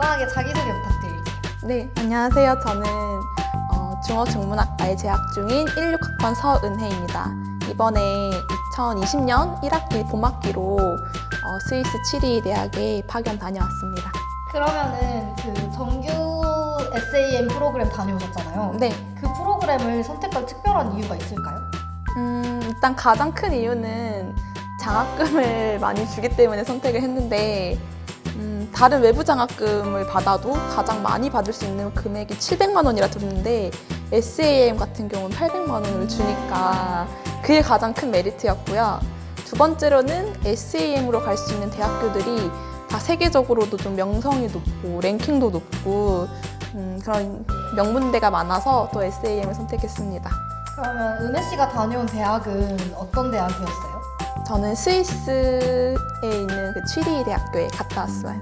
간단하게 자기소개 부탁드릴게요. 네, 안녕하세요. 저는 중어중문학과에 재학 중인 16학번 서은혜입니다. 이번에 2020년 1학기 봄학기로 스위스 치리 대학에 파견 다녀왔습니다. 그러면은 그 정규 SAM 프로그램 다녀오셨잖아요. 네. 그 프로그램을 선택할 특별한 이유가 있을까요? 일단 가장 큰 이유는 장학금을 많이 주기 때문에 선택을 했는데 다른 외부 장학금을 받아도 가장 많이 받을 수 있는 금액이 700만 원이라 들었는데 SAM 같은 경우는 800만 원을 주니까 그게 가장 큰 메리트였고요. 두 번째로는 SAM으로 갈 수 있는 대학교들이 다 세계적으로도 좀 명성이 높고 랭킹도 높고 그런 명문대가 많아서 또 SAM을 선택했습니다. 그러면 은혜 씨가 다녀온 대학은 어떤 대학이었어요? 저는 스위스에 있는 그 취리 대학교에 갔다 왔어요.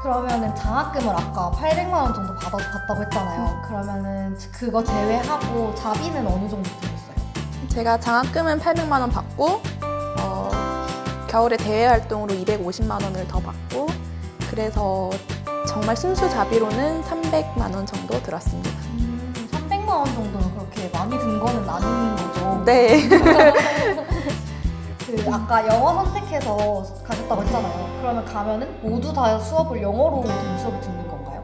그러면은 장학금을 아까 800만 원 정도 받아서 갔다고 했잖아요. 그러면은 그거 제외하고 자비는 어느 정도 들었어요? 제가 장학금은 800만 원 받고 겨울에 대외 활동으로 250만 원을 더 받고 그래서 정말 순수 자비로는 300만 원 정도 들었습니다. 300만 원 정도는 그렇게 많이 든 거는 아닌 거죠? 네. 그 아까 영어 선택해서 가셨다고 했잖아요. 그러면 가면은 모두 다 수업을 영어로 된 수업을 듣는 건가요?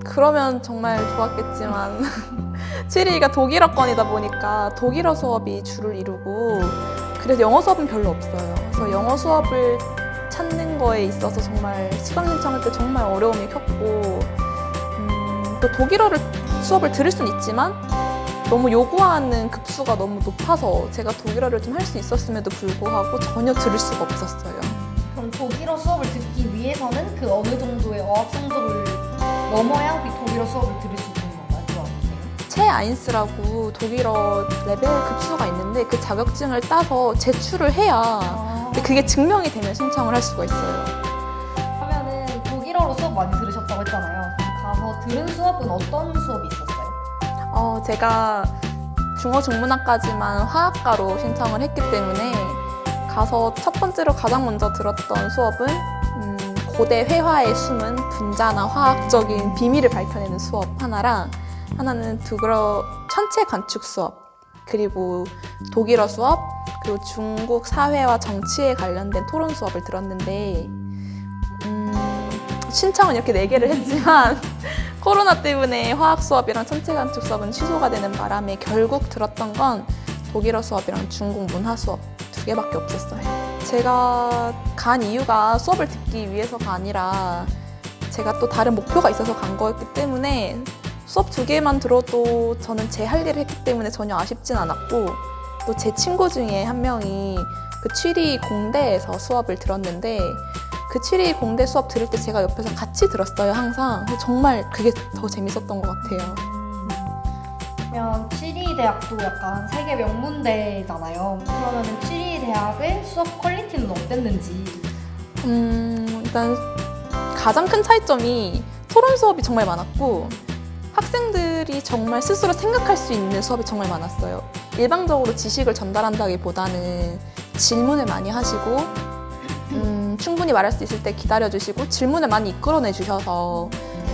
그러면 정말 좋았겠지만 취리가 독일어권이다 보니까 독일어 수업이 주를 이루고 그래서 영어 수업은 별로 없어요. 그래서 영어 수업을 찾는 거에 있어서 정말 수강 신청할 때 정말 어려움이 컸고 또 독일어를 수업을 들을 수는 있지만 너무 요구하는 급수가 너무 높아서 제가 독일어를 좀 할 수 있었음에도 불구하고 전혀 들을 수가 없었어요. 그럼 독일어 수업을 듣기 위해서는 그 어느 정도의 어학 성적을 넘어야 독일어 수업을 들을 수 있는 건가요? 그거 아니세요? 체아인스라고 독일어 레벨 급수가 있는데 그 자격증을 따서 제출을 해야 근데 그게 증명이 되면 신청을 할 수가 있어요. 하면은 독일어로 수업 많이 들으셨다고 했잖아요. 가서 들은 수업은 어떤 수업이 있었어요? 제가 중어중문학까지만 화학과로 신청을 했기 때문에 가서 첫 번째로 가장 먼저 들었던 수업은 고대 회화의 숨은 분자나 화학적인 비밀을 밝혀내는 수업 하나랑 하나는 독일어 천체 관측 수업 그리고 독일어 수업 그리고 중국 사회와 정치에 관련된 토론 수업을 들었는데 신청은 이렇게 4개를 했지만 코로나 때문에 화학 수업이랑 천체 관측 수업은 취소가 되는 바람에 결국 들었던 건 독일어 수업이랑 중국 문화 수업 2개밖에 없었어요. 제가 간 이유가 수업을 듣기 위해서가 아니라 제가 또 다른 목표가 있어서 간 거였기 때문에 수업 2개만 들어도 저는 제 할 일을 했기 때문에 전혀 아쉽진 않았고 또 제 친구 중에 한 명이 그 취리 공대에서 수업을 들었는데 그 취리 공대 수업 들을 때 제가 옆에서 같이 들었어요, 항상. 정말 그게 더 재밌었던 것 같아요. 그러면 취리 대학도 약간 세계 명문대잖아요. 그러면 취리 대학의 수업 퀄리티는 어땠는지? 일단 가장 큰 차이점이 토론 수업이 정말 많았고 학생들이 정말 스스로 생각할 수 있는 수업이 정말 많았어요. 일방적으로 지식을 전달한다기보다는 질문을 많이 하시고 충분히 말할 수 있을 때 기다려주시고 질문을 많이 이끌어내 주셔서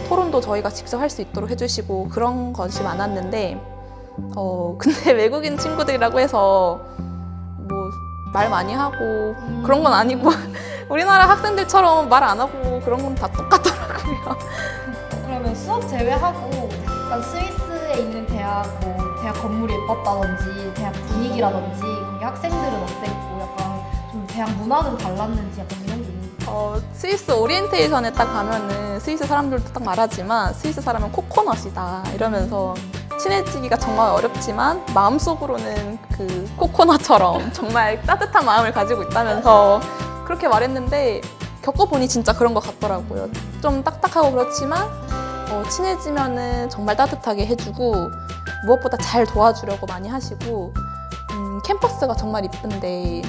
토론도 저희가 직접 할 수 있도록 해주시고 그런 것이 많았는데 근데 외국인 친구들이라고 해서 뭐 말 많이 하고 그런 건 아니고 우리나라 학생들처럼 말 안 하고 그런 건 다 똑같더라고요. 그러면 수업 제외하고 약간 스위스에 있는 대학, 뭐 대학 건물이 예뻤다든지 대학 분위기라든지 거기 학생들은 어땠고 약간 좀 대학 문화는 달랐는지 약간 이런 게 있는지. 스위스 오리엔테이션에 딱 가면은 스위스 사람들도 딱 말하지만 스위스 사람은 코코넛이다 이러면서 친해지기가 정말 어렵지만 마음속으로는 그 코코넛처럼 정말 따뜻한 마음을 가지고 있다면서 그렇게 말했는데 겪어보니 진짜 그런 것 같더라고요. 좀 딱딱하고 그렇지만 친해지면은 정말 따뜻하게 해주고 무엇보다 잘 도와주려고 많이 하시고 캠퍼스가 정말 이쁜데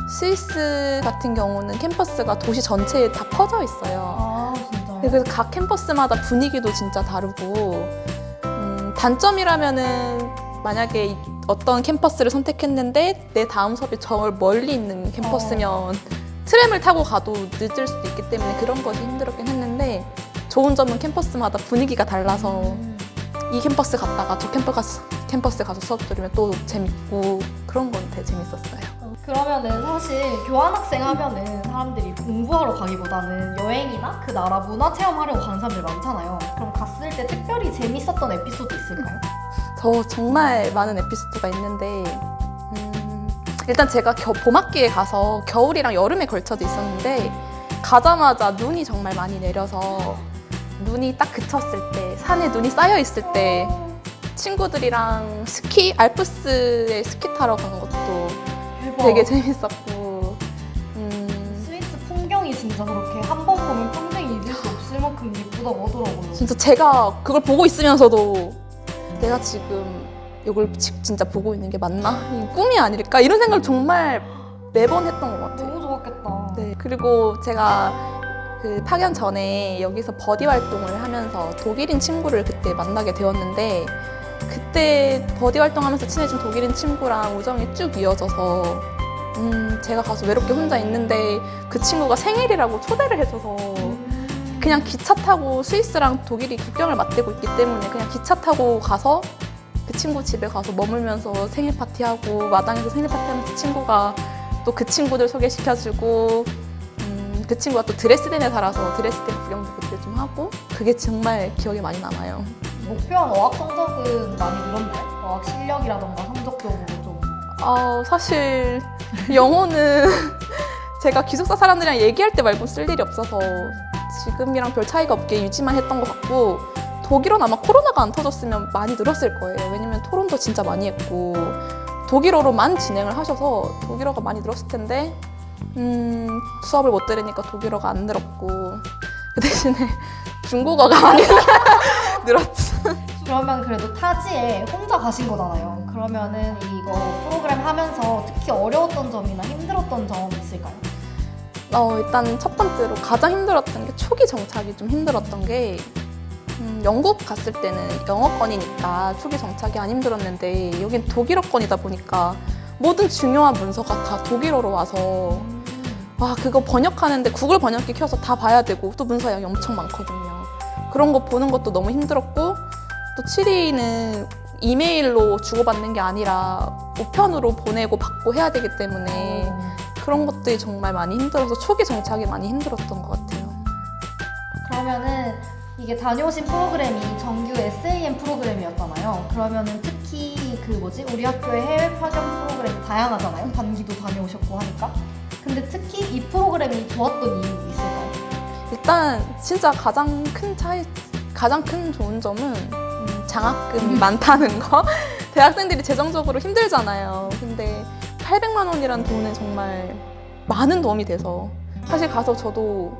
스위스 같은 경우는 캠퍼스가 도시 전체에 다 퍼져 있어요. 아 진짜요? 그래서 각 캠퍼스마다 분위기도 진짜 다르고 단점이라면은 만약에 어떤 캠퍼스를 선택했는데 내 다음 수업이 저 멀리 있는 캠퍼스면 트램을 타고 가도 늦을 수도 있기 때문에 그런 것이 힘들었긴 했는데 좋은 점은 캠퍼스마다 분위기가 달라서 이 캠퍼스 갔다가 저 캠퍼스 가서 수업 들으면 또 재밌고 그런 건 되게 재밌었어요. 그러면은 사실 교환학생 하면은 사람들이 공부하러 가기보다는 여행이나 그 나라 문화 체험하려고 가는 사람들이 많잖아요. 그럼 갔을 때 특별히 재밌었던 에피소드 있을까요? 저 정말 많은 에피소드가 있는데 일단 제가 봄학기에 가서 겨울이랑 여름에 걸쳐져 있었는데 가자마자 눈이 정말 많이 내려서 눈이 딱 그쳤을 때 산에 눈이 쌓여 있을 때 친구들이랑 알프스에 스키 타러 간 것도 대박. 되게 재밌었고 스위스 풍경이 진짜 그렇게 한 번 보면 평생 잊을 수 없을 만큼 예쁘다고 하더라고요. 진짜 제가 그걸 보고 있으면서도 내가 지금 이걸 진짜 보고 있는 게 맞나? 이 꿈이 아닐까? 이런 생각을 정말 매번 했던 것 같아요. 너무 좋았겠다. 네. 그리고 제가 그 파견 전에 여기서 버디 활동을 하면서 독일인 친구를 그때 만나게 되었는데 그때 버디 활동하면서 친해진 독일인 친구랑 우정이 쭉 이어져서 제가 가서 외롭게 혼자 있는데 그 친구가 생일이라고 초대를 해줘서 그냥 기차 타고 스위스랑 독일이 국경을 맞대고 있기 때문에 그냥 기차 타고 가서 그 친구 집에 가서 머물면서 생일 파티하고 마당에서 생일 파티하면서 친구가 또 그 친구들 소개시켜주고 그 친구가 또 드레스덴에 살아서 드레스덴 구경도 그때 좀 하고 그게 정말 기억에 많이 남아요. 목표한 어학 성적은 많이 늘었나요? 어학 실력이라던가 성적적으로 좀. 사실 영어는 제가 기숙사 사람들이랑 얘기할 때 말고 쓸 일이 없어서 지금이랑 별 차이가 없게 유지만 했던 것 같고 독일어는 아마 코로나가 안 터졌으면 많이 늘었을 거예요. 왜냐면 토론도 진짜 많이 했고 독일어로만 진행을 하셔서 독일어가 많이 늘었을 텐데 수업을 못 들으니까 독일어가 안 늘었고 그 대신에 중국어가 많이 늘었지. 그러면 그래도 타지에 혼자 가신 거잖아요. 그러면은 이거 프로그램 하면서 특히 어려웠던 점이나 힘들었던 점 있을까요? 일단 첫 번째로 가장 힘들었던 게 초기 정착이 좀 힘들었던 게 영국 갔을 때는 영어권이니까 초기 정착이 안 힘들었는데 여긴 독일어권이다 보니까 모든 중요한 문서가 다 독일어로 와서 와 그거 번역하는데 구글 번역기 켜서 다 봐야 되고 또 문서 양이 엄청 많거든요. 그런 거 보는 것도 너무 힘들었고 또 7위는 이메일로 주고받는 게 아니라 우편으로 보내고 받고 해야 되기 때문에 그런 것들이 정말 많이 힘들어서 초기 정착이 많이 힘들었던 것 같아요. 그러면은 이게 다녀오신 프로그램이 정규 SAM 프로그램이었잖아요. 그러면은 특히 우리 학교의 해외 파견 프로그램이 다양하잖아요. 단기도 다녀오셨고 하니까. 근데 특히 이 프로그램이 좋았던 이유 있을까요? 일단 진짜 가장 큰 좋은 점은 장학금이 많다는 거. 대학생들이 재정적으로 힘들잖아요. 근데 800만 원이란 돈은 정말 많은 도움이 돼서 사실 가서 저도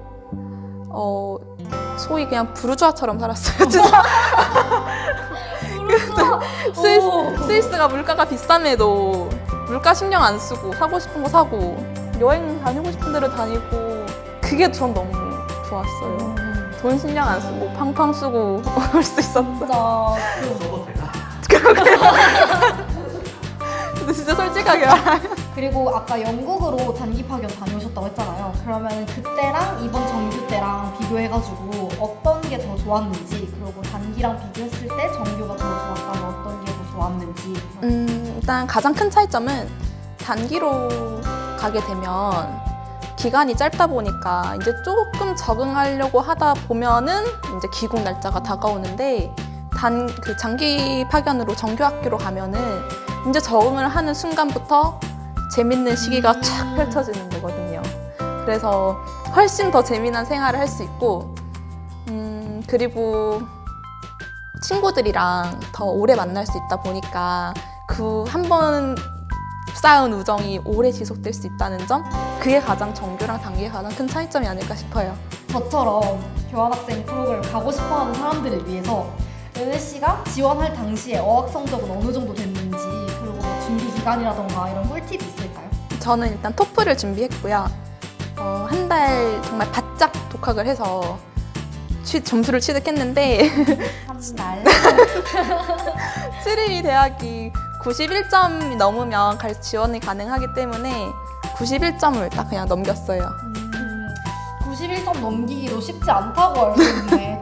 소위 그냥 부르주아처럼 살았어요. 진짜. 스위스가 물가가 비쌈에도 물가 신경 안 쓰고 사고 싶은 거 사고 여행 다니고 싶은 데로 다니고 그게 전 너무 좋았어요. 돈 신경 안 쓰고 팡팡 쓰고 올 수 있었어. 진짜 근데 진짜 솔직하게 말하면 그리고 아까 영국으로 단기 파견 다녀오셨다고 했잖아요. 그러면 그때랑 이번 정규 때랑 비교해가지고 어떤 게 더 좋았는지, 그리고 단기랑 비교했을 때 정규가 더 좋았다면 어떤 게 더 좋았는지. 일단 가장 큰 차이점은 단기로 가게 되면 기간이 짧다 보니까 이제 조금 적응하려고 하다 보면은 이제 귀국 날짜가 다가오는데 장기 파견으로 정규 학교로 가면은 이제 적응을 하는 순간부터 재밌는 시기가 쫙 펼쳐지는 거거든요. 그래서 훨씬 더 재미난 생활을 할 수 있고 그리고 친구들이랑 더 오래 만날 수 있다 보니까 그 한 번 쌓은 우정이 오래 지속될 수 있다는 점, 그게 가장 정규랑 단기의 가장 큰 차이점이 아닐까 싶어요. 저처럼 교환학생 프로그램 가고 싶어하는 사람들을 위해서 은혜 씨가 지원할 당시에 어학 성적은 어느 정도 됐는지, 그리고 뭐 준비 기간이라던가 이런 꿀팁이 있을까요? 저는 일단 토플을 준비했고요. 한 달 정말 바짝 독학을 해서 점수를 취득했는데 한 달. 7위 대학이 91점이 넘으면 지원이 가능하기 때문에 91점을 딱 그냥 넘겼어요. 91점 넘기기도 쉽지 않다고 알고 있는데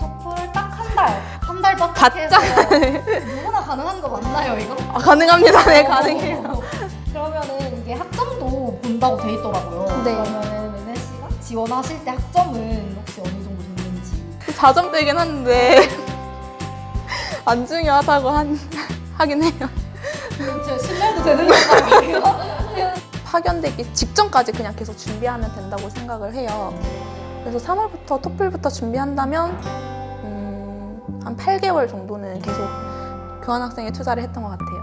한 달 빡빡해서 누구나 가능한 거 맞나요 이거? 가능합니다. 네, 가능해요. 그러면은 이게 학점도 본다고 돼 있더라고요. 네. 그러면은 은혜 씨가 지원하실 때 학점은 혹시 어느 정도 됐는지? 4점대긴 한데 안 중요하다고 하긴 해요. 제가 신뢰도 되는 건가요? 파견되기 직전까지 그냥 계속 준비하면 된다고 생각을 해요. 그래서 3월부터 토플부터 준비한다면 한 8개월 정도는 계속 교환학생에 투자를 했던 것 같아요.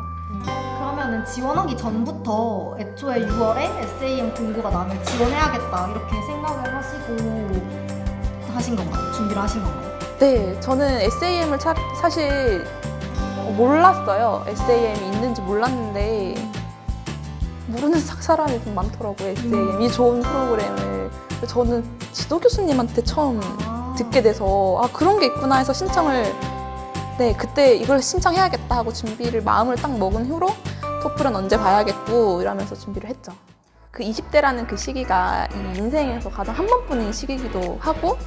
그러면은 지원하기 전부터 애초에 6월에 SAM 공고가 나면 지원해야겠다 이렇게 생각을 하시고 하신 건가요? 준비를 하신 건가요? 네, 저는 SAM을 사실 몰랐어요. SAM이 있는지 몰랐는데 모르는 사람이 좀 많더라고요. SAM이 좋은 프로그램을. 저는 지도 교수님한테 처음 듣게 돼서 그런 게 있구나 해서 신청을 그때 이걸 신청해야겠다 하고 준비를 마음을 딱 먹은 후로 토플은 언제 봐야겠고 이러면서 준비를 했죠. 그 20대라는 그 시기가 이 인생에서 가장 한 번뿐인 시기이기도 하고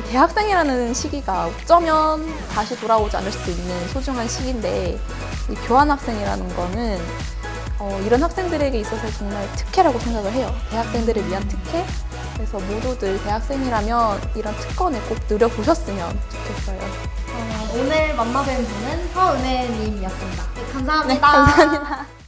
대학생이라는 시기가 어쩌면 다시 돌아오지 않을 수도 있는 소중한 시기인데 이 교환학생이라는 거는 이런 학생들에게 있어서 정말 특혜라고 생각을 해요. 대학생들을 위한 특혜. 그래서 모두들 대학생이라면 이런 특권을 꼭 누려보셨으면 좋겠어요. 오늘 만나뵌 분은 서은혜님이었습니다. 감사합니다. 네, 감사합니다.